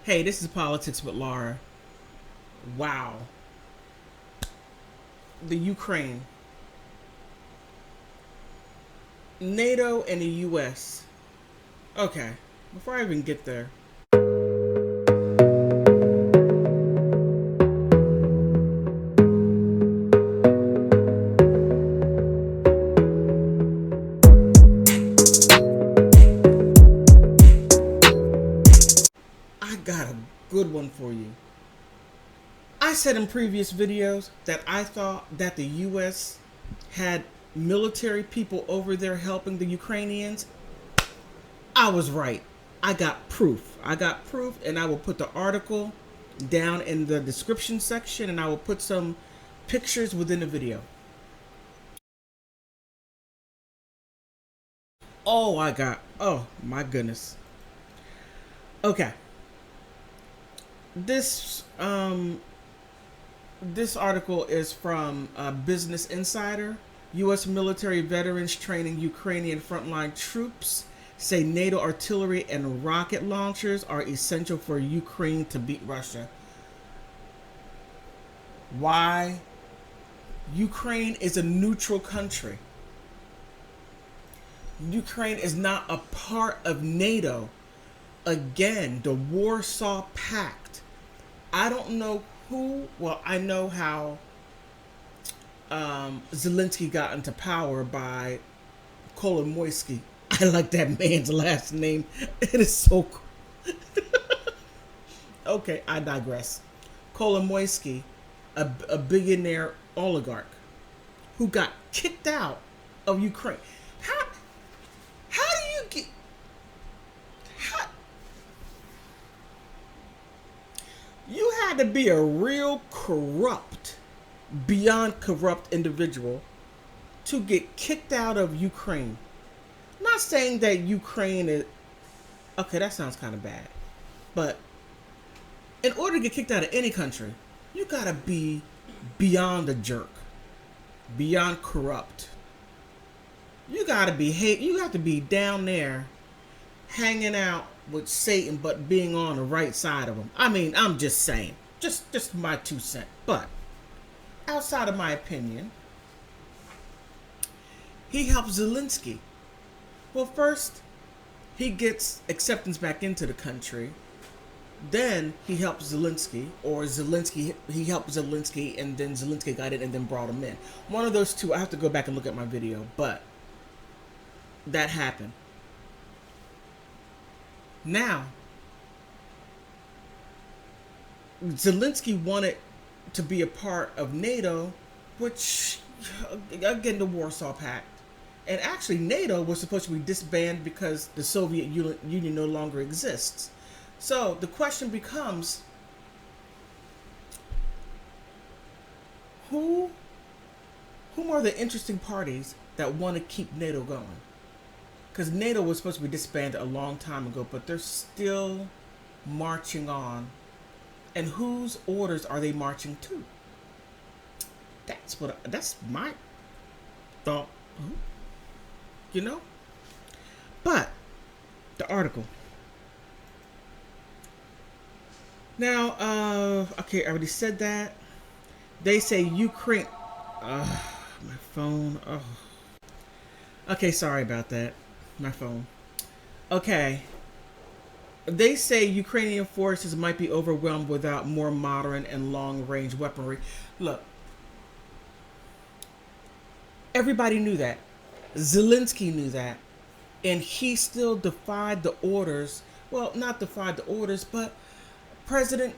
Hey, this is Politics with Laura. Wow. The Ukraine. NATO and the US. Okay, before I even get there. I got a good one for you. I said in previous videos that I thought that the US had military people over there helping the Ukrainians. I was right. I got proof. And I will put the article down in the description section, and I will put some pictures within the video. Oh my goodness. Okay. This this article is from Business Insider. U.S. military veterans training Ukrainian frontline troops say NATO artillery and rocket launchers are essential for Ukraine to beat Russia. Why? Ukraine is a neutral country. Ukraine is not a part of NATO. Again, the Warsaw Pact. I don't know who. Well, I know how Zelensky got into power by Kolomoisky. I like that man's last name. It is so cool. Okay, I digress. Kolomoisky, a billionaire oligarch who got kicked out of Ukraine. How do you get... You had to be a real corrupt, beyond corrupt individual to get kicked out of Ukraine. I'm not saying that Ukraine is... Okay, that sounds kind of bad. But in order to get kicked out of any country, you gotta be beyond a jerk, beyond corrupt. You gotta be You have to be down there hanging out with Satan, but being on the right side of him. I mean, I'm just saying. Just my 2 cents. But outside of my opinion, he helped Zelensky. Well, first, he gets acceptance back into the country. Then he helped Zelensky, or he helped Zelensky, and then Zelensky got it and then brought him in. One of those two. I have to go back and look at my video, but that happened. Now, Zelensky wanted to be a part of NATO, which, again, the Warsaw Pact. And actually, NATO was supposed to be disbanded because the Soviet Union no longer exists. So the question becomes, who are the interesting parties that want to keep NATO going? Because NATO was supposed to be disbanded a long time ago, but they're still marching on. And whose orders are they marching to? That's my thought. You know? But the article. Now, okay, I already said that. They say Ukraine. My phone. Oh. Okay, sorry about that. My phone. Okay. They say Ukrainian forces might be overwhelmed without more modern and long-range weaponry. Look, everybody knew that. Zelensky knew that. And he still defied the orders. Well, not defied the orders, but President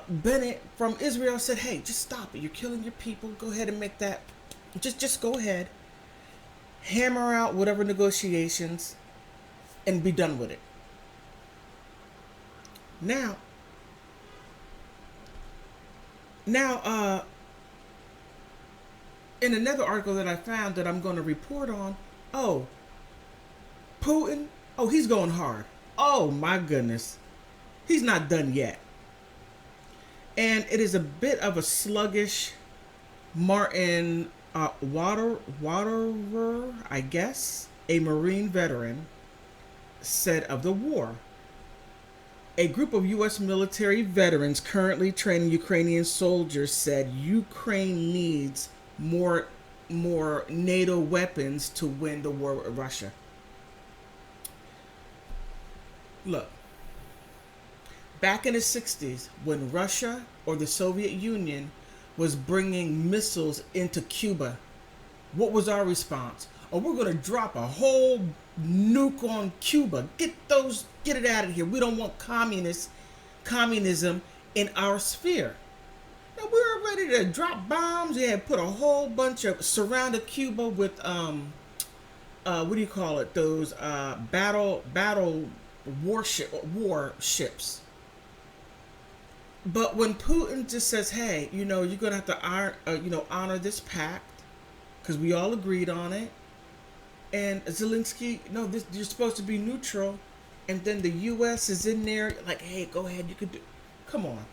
Bennett from Israel said, hey, just stop it. You're killing your people. Go ahead and make that. Just go ahead. Hammer out whatever negotiations and be done with it. Now, in another article that I found that I'm going to report on, Putin, he's going hard. Oh my goodness. He's not done yet. And it is a bit of a sluggish Martin Waterer, I guess, a Marine veteran, said of the war. A group of U.S. military veterans currently training Ukrainian soldiers said Ukraine needs more NATO weapons to win the war with Russia. Look, back in the 60s, when Russia or the Soviet Union was bringing missiles into Cuba, what was our response? Oh, we're going to drop a whole nuke on Cuba. Get it out of here. We don't want communism in our sphere. Now we were ready to drop bombs. Yeah, put a whole bunch of surrounded Cuba with what do you call it? Those battle warships. But when Putin just says, "Hey, you're gonna have to honor this pact because we all agreed on it," and Zelensky, no, you're supposed to be neutral, and then the U.S. is in there like, "Hey, go ahead, you could do." Come on,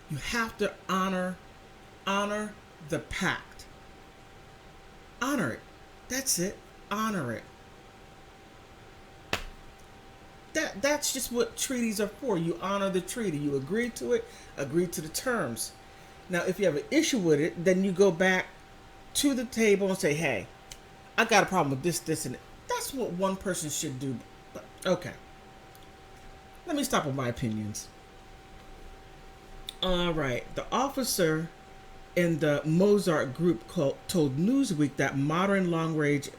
you have to honor the pact. Honor it. That's it. Honor it. That's just what treaties are for. You honor the treaty. You agree to it, agree to the terms. Now, if you have an issue with it, then you go back to the table and say, "Hey, I got a problem with this, and that's what one person should do." But, okay. Let me stop with my opinions. All right. The officer in the Mozart group told Newsweek that modern long-range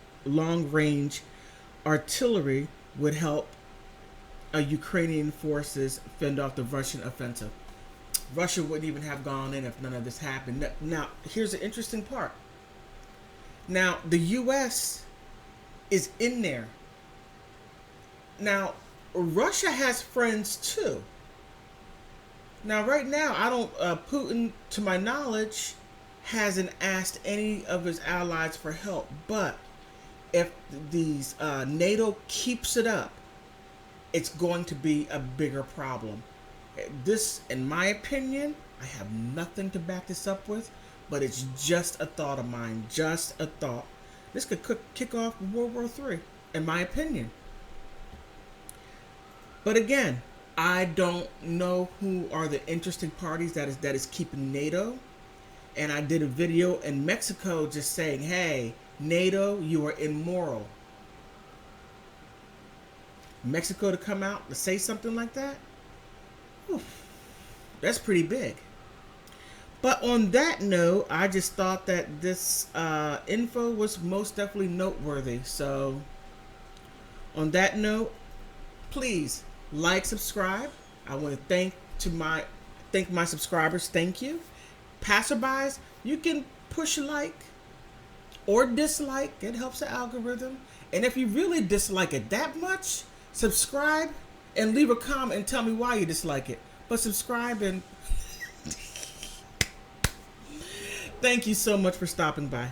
artillery would help Ukrainian forces fend off the Russian offensive. Russia wouldn't even have gone in if none of this happened. Now, here's the interesting part. Now, the U.S. is in there. Now, Russia has friends too. Now, right now, Putin, to my knowledge, hasn't asked any of his allies for help. But if these NATO keeps it up, it's going to be a bigger problem. This, in my opinion, I have nothing to back this up with, but it's just a thought of mine, just a thought. This could kick off World War III, in my opinion. But again, I don't know who are the interesting parties that is keeping NATO. And I did a video in Mexico just saying, "Hey, NATO, you are immoral." Mexico to come out to say something like that? Whew, that's pretty big. But on that note, I just thought that this info was most definitely noteworthy. So on that note, please like, subscribe. I want to thank my subscribers. Thank you. Passerbys, you can push like or dislike. It helps the algorithm. And if you really dislike it that much, subscribe and leave a comment and tell me why you dislike it. But subscribe and thank you so much for stopping by.